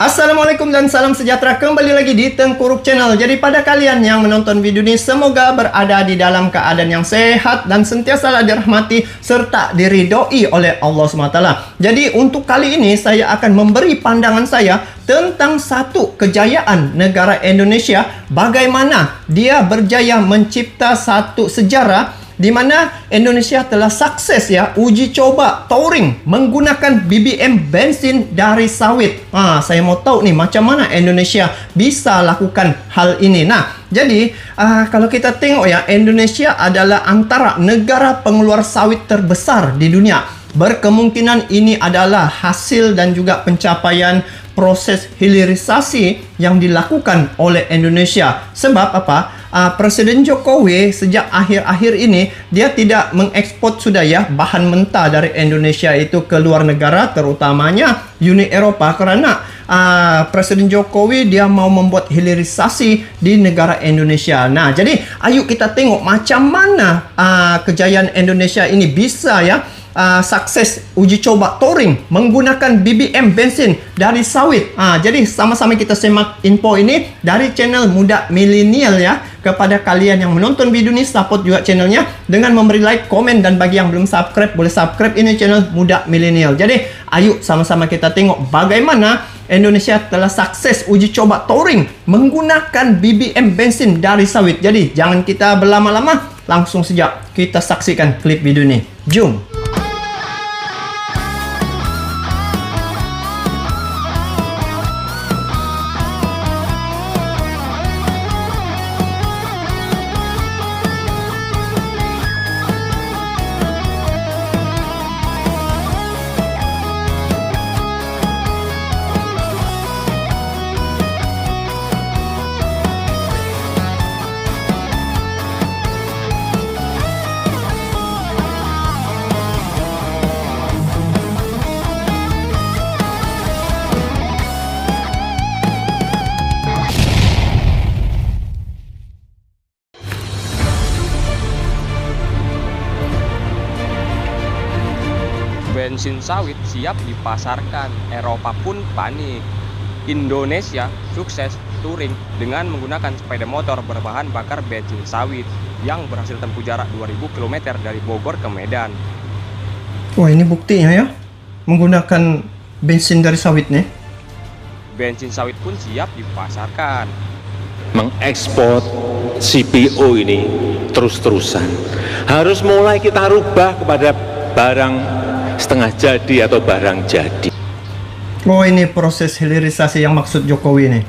Assalamualaikum dan salam sejahtera, kembali lagi di Tengkuruk Channel. Jadi pada kalian yang menonton video ini, semoga berada di dalam keadaan yang sehat dan sentiasa dirahmati serta diridhoi oleh Allah SWT. Jadi untuk kali ini saya akan memberi pandangan saya tentang satu kejayaan negara Indonesia, bagaimana dia berjaya mencipta satu sejarah di mana Indonesia telah sukses ya uji coba touring menggunakan BBM bensin dari sawit. Saya mau tahu nih macam mana Indonesia bisa lakukan hal ini. Nah, jadi kalau kita tengok ya, Indonesia adalah antara negara pengeluar sawit terbesar di dunia. Berkemungkinan ini adalah hasil dan juga pencapaian proses hilirisasi yang dilakukan oleh Indonesia. Sebab apa? Presiden Jokowi sejak akhir-akhir ini dia tidak mengekspor sudah ya bahan mentah dari Indonesia itu ke luar negara, terutamanya Uni Eropa, karena Presiden Jokowi dia mau membuat hilirisasi di negara Indonesia. Nah, jadi ayo kita tengok macam mana kejayaan Indonesia ini bisa ya sukses uji coba touring menggunakan BBM bensin dari sawit. Jadi sama-sama kita simak info ini dari channel Muda Milenial ya. Kepada kalian yang menonton video ini, support juga channelnya dengan memberi like, komen, dan bagi yang belum subscribe boleh subscribe ini channel Muda Milenial. Jadi ayo sama-sama kita tengok bagaimana Indonesia telah sukses uji coba touring menggunakan BBM bensin dari sawit. Jadi jangan kita berlama-lama, langsung saja kita saksikan klip video ini. Jom. Bensin sawit siap dipasarkan, Eropa pun panik. Indonesia sukses touring dengan menggunakan sepeda motor berbahan bakar bensin sawit yang berhasil tempuh jarak 2000 km dari Bogor ke Medan. Wah, ini buktinya ya, menggunakan bensin dari sawit nih. Bensin sawit pun siap dipasarkan. Mengekspor CPO ini terus-terusan. Harus mulai kita rubah kepada barang setengah jadi atau barang jadi. Oh, ini proses hilirisasi yang maksud Jokowi nih.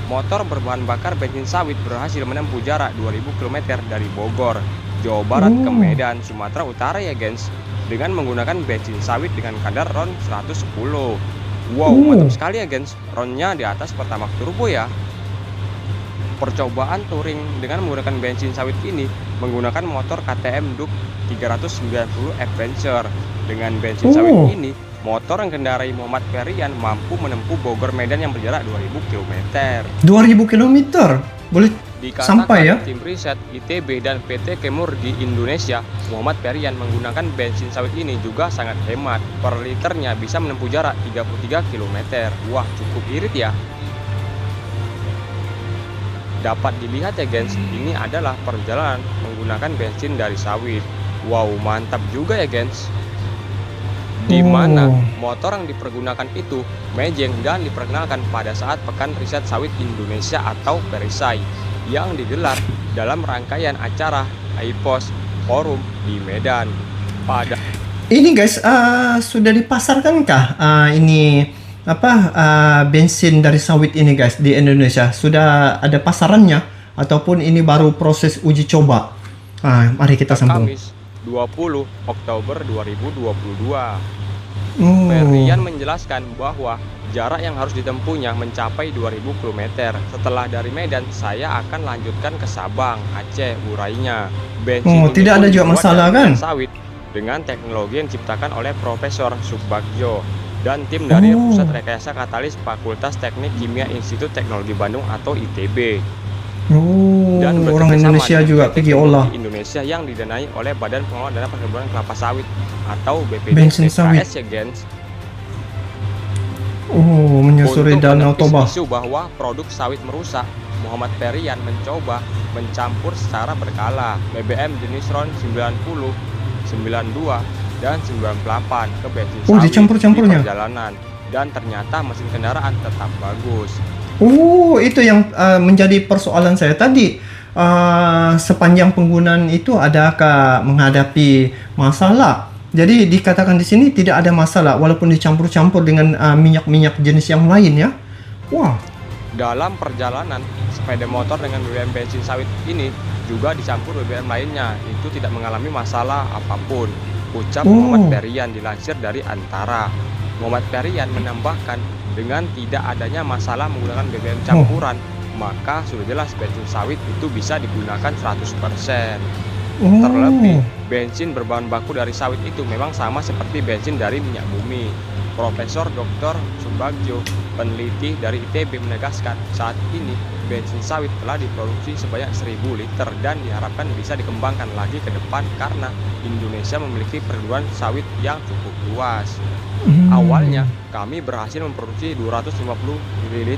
Motor berbahan bakar bensin sawit berhasil menempuh jarak 2000 km dari Bogor, Jawa Barat ke Medan, Sumatera Utara ya guys, dengan menggunakan bensin sawit dengan kadar RON 110. Wow, mantap sekali ya guys, RON-nya di atas Pertamax turbo ya. Percobaan touring dengan menggunakan bensin sawit ini menggunakan motor KTM Duke 390 Adventure. Dengan bensin sawit ini, motor yang kendarai Muhammad Ferian mampu menempuh Bogor Medan yang berjarak 2000 km. 2000 km? Boleh sampai ya? Tim riset ITB dan PT Kemur di Indonesia, Muhammad Ferian menggunakan bensin sawit ini juga sangat hemat. Per liternya bisa menempuh jarak 33 km. Wah, cukup irit ya. Dapat dilihat ya guys, ini adalah perjalanan menggunakan bensin dari sawit. Wow, mantap juga ya guys. Di mana motor yang dipergunakan itu mejeng dan diperkenalkan pada saat Pekan Riset Sawit Indonesia atau Perisai yang digelar dalam rangkaian acara IPOS Forum di Medan. Ini guys, sudah dipasarkankah ini bensin dari sawit ini guys di Indonesia? Sudah ada pasarannya ataupun ini baru proses uji coba? Mari kita sambung. Kamis 20 Oktober 2022. Ferian menjelaskan bahwa jarak yang harus ditempuhnya mencapai 2000 km. Setelah dari Medan, saya akan lanjutkan ke Sabang, Aceh, urainya. Bensin tidak ada juga masalah kan? Sawit dengan teknologi yang diciptakan oleh Profesor Subagjo dan tim dari Pusat Rekayasa Katalis Fakultas Teknik Kimia Institut Teknologi Bandung atau ITB. Dan orang Indonesia juga pergi olah. Indonesia yang didanai oleh Badan Pengelola Dana Perkebunan Kelapa Sawit atau BPD bensin sawit ya, gens. Oh, menyusuri Untuk Danau menepis Toba. isu bahwa produk sawit merusak, Muhammad Perian mencoba mencampur secara berkala BBM jenis RON 90, 92, dan 98 ke bensin Oh, sawit di dicampur-campurnya. perjalanan, dan ternyata mesin kendaraan tetap bagus. Oh, itu yang menjadi persoalan saya tadi. Sepanjang penggunaan itu adakah menghadapi masalah? Jadi dikatakan di sini tidak ada masalah walaupun dicampur-campur dengan minyak-minyak jenis yang lain ya. Wah. Dalam perjalanan, sepeda motor dengan BBM bensin sawit ini juga dicampur BBM lainnya. Itu tidak mengalami masalah apapun, ucap Muhammad Perian dilansir dari Antara. Muhammad Perian menambahkan, dengan tidak adanya masalah menggunakan BBM campuran, maka sudah jelas bensin sawit itu bisa digunakan 100%. Terlebih, bensin berbahan baku dari sawit itu memang sama seperti bensin dari minyak bumi. Profesor Dr. Subagjo, peneliti dari ITB, menegaskan saat ini bensin sawit telah diproduksi sebanyak 1000 liter dan diharapkan bisa dikembangkan lagi ke depan karena Indonesia memiliki perluan sawit yang cukup luas. Awalnya kami berhasil memproduksi 250 ml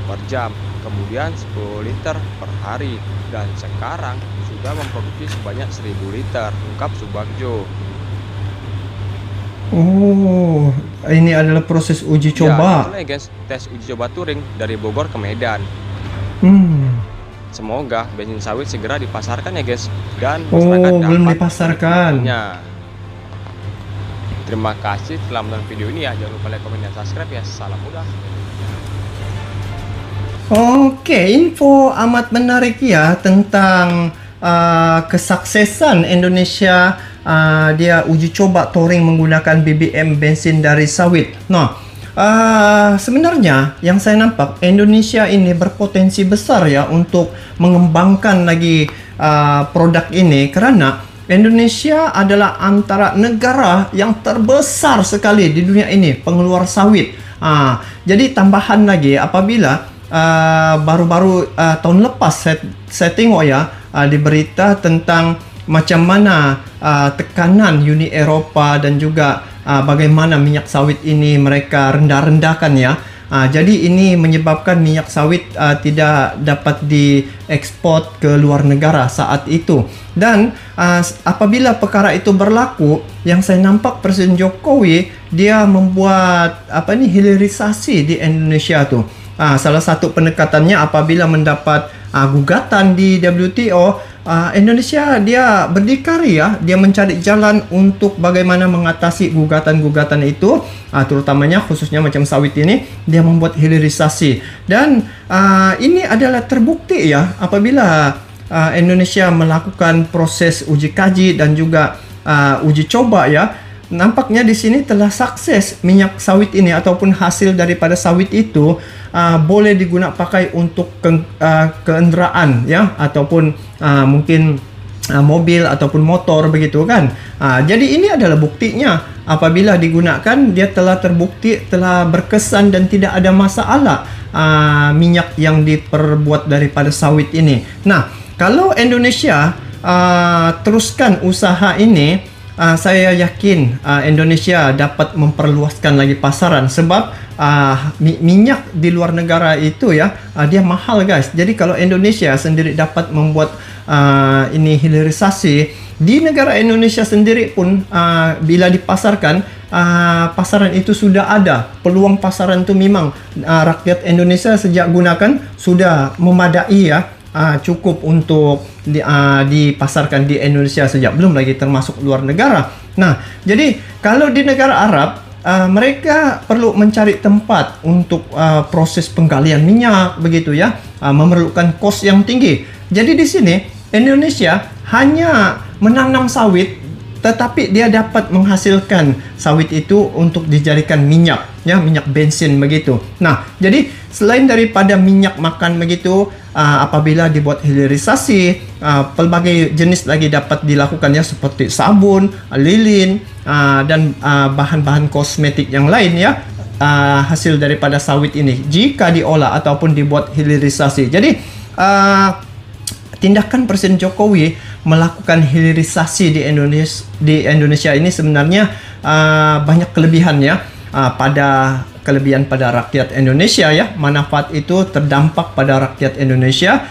per jam, kemudian 10 liter per hari, dan sekarang sudah memproduksi sebanyak 1000 liter, ungkap Subagjo. Oh, ini adalah proses uji coba. Ya, itulah ya guys, tes uji coba touring dari Bogor ke Medan. Semoga bensin sawit segera dipasarkan ya guys, dan masyarakat belum dapat dipasarkan. menikmatinya. Terima kasih telah menonton video ini ya. Jangan lupa like, komen, dan subscribe ya. Salam mudah. Oke, info amat menarik ya tentang kesuksesan Indonesia dia uji coba touring menggunakan BBM bensin dari sawit. Nah, sebenarnya yang saya nampak Indonesia ini berpotensi besar ya untuk mengembangkan lagi produk ini karena Indonesia adalah antara negara yang terbesar sekali di dunia ini pengeluar sawit. Jadi tambahan lagi apabila baru-baru tahun lepas saya tengok ya di berita tentang macam mana tekanan Uni Eropa dan juga bagaimana minyak sawit ini mereka rendah-rendahkan ya. Jadi ini menyebabkan minyak sawit tidak dapat diekspor ke luar negara saat itu. Dan apabila perkara itu berlaku, yang saya nampak Presiden Jokowi dia membuat hilirisasi di Indonesia tuh. Salah satu pendekatannya apabila mendapat gugatan di WTO, Indonesia dia berdikari ya, dia mencari jalan untuk bagaimana mengatasi gugatan-gugatan itu, terutamanya khususnya macam sawit ini, dia membuat hilirisasi. Dan ini adalah terbukti ya apabila Indonesia melakukan proses uji kaji dan juga uji coba ya. Nampaknya di sini telah sukses minyak sawit ini ataupun hasil daripada sawit itu boleh digunakan pakai untuk kendaraan ya ataupun mungkin mobil ataupun motor begitu kan. Jadi ini adalah buktinya apabila digunakan dia telah terbukti telah berkesan dan tidak ada masalah minyak yang diperbuat daripada sawit ini. Nah, kalau Indonesia teruskan usaha ini, saya yakin Indonesia dapat memperluaskan lagi pasaran sebab minyak di luar negara itu ya dia mahal guys. Jadi kalau Indonesia sendiri dapat membuat ini hilirisasi di negara Indonesia sendiri pun bila dipasarkan pasaran itu sudah ada. Peluang pasaran itu memang rakyat Indonesia sejak gunakan sudah memadai ya. Cukup untuk dipasarkan di Indonesia saja, belum lagi termasuk luar negara. Nah, jadi kalau di negara Arab mereka perlu mencari tempat untuk proses penggalian minyak begitu ya, memerlukan kos yang tinggi. Jadi di sini Indonesia hanya menanam sawit tetapi dia dapat menghasilkan sawit itu untuk dijadikan minyak ya, minyak bensin begitu. Nah, jadi selain daripada minyak makan begitu, apabila dibuat hilirisasi, pelbagai jenis lagi dapat dilakukan ya, seperti sabun, lilin, dan bahan-bahan kosmetik yang lain ya, hasil daripada sawit ini jika diolah ataupun dibuat hilirisasi. Jadi tindakan Presiden Jokowi melakukan hilirisasi di Indonesia ini sebenarnya banyak kelebihan ya. Pada kelebihan pada rakyat Indonesia ya. Manfaat itu terdampak pada rakyat Indonesia,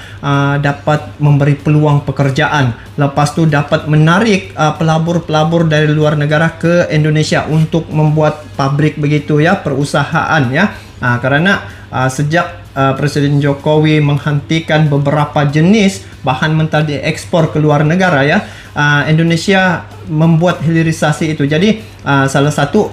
dapat memberi peluang pekerjaan. Lepas tu dapat menarik pelabur-pelabur dari luar negara ke Indonesia untuk membuat pabrik begitu ya, perusahaan ya. Karena sejak Presiden Jokowi menghentikan beberapa jenis bahan mentah diekspor ke luar negara ya, Indonesia membuat hilirisasi itu. Jadi salah satu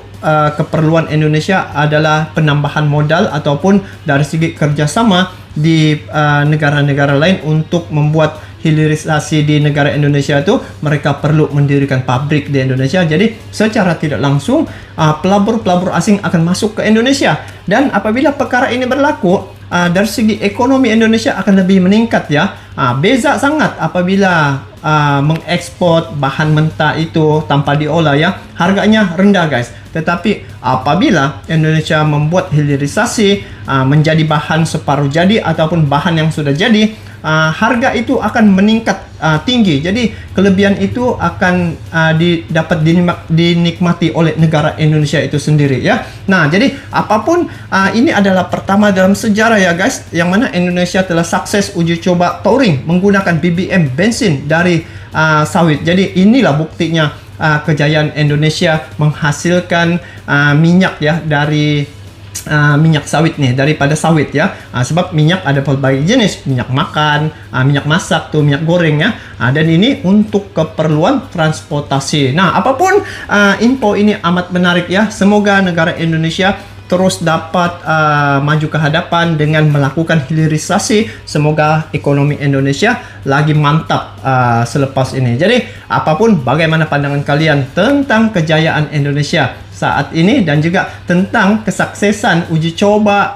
keperluan Indonesia adalah penambahan modal ataupun dari segi kerjasama di negara-negara lain untuk membuat hilirisasi di negara Indonesia itu. Mereka perlu mendirikan pabrik di Indonesia. Jadi secara tidak langsung pelabur-pelabur asing akan masuk ke Indonesia. Dan apabila perkara ini berlaku, dari segi ekonomi Indonesia akan lebih meningkat ya. Beza sangat apabila mengekspor bahan mentah itu tanpa diolah ya, harganya rendah guys. Tetapi apabila Indonesia membuat hilirisasi menjadi bahan separuh jadi ataupun bahan yang sudah jadi, harga itu akan meningkat tinggi. Jadi kelebihan itu akan dapat dinikmati oleh negara Indonesia itu sendiri ya. Nah, jadi apapun ini adalah pertama dalam sejarah ya guys, yang mana Indonesia telah sukses uji coba touring menggunakan BBM bensin dari sawit. Jadi inilah buktinya kejayaan Indonesia menghasilkan minyak ya dari minyak sawit nih, daripada sawit ya. Sebab minyak ada berbagai jenis, minyak makan, minyak masak tuh, minyak goreng ya. Dan ini untuk keperluan transportasi. Nah, apapun info ini amat menarik ya. Semoga negara Indonesia terus dapat maju ke hadapan dengan melakukan hilirisasi. Semoga ekonomi Indonesia lagi mantap selepas ini. Jadi apapun, bagaimana pandangan kalian tentang kejayaan Indonesia saat ini dan juga tentang kesuksesan uji coba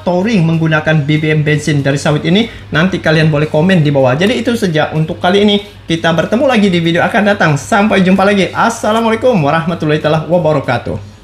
touring menggunakan BBM bensin dari sawit ini, nanti kalian boleh komen di bawah. Jadi itu saja untuk kali ini. Kita bertemu lagi di video akan datang. Sampai jumpa lagi. Assalamualaikum warahmatullahi wabarakatuh.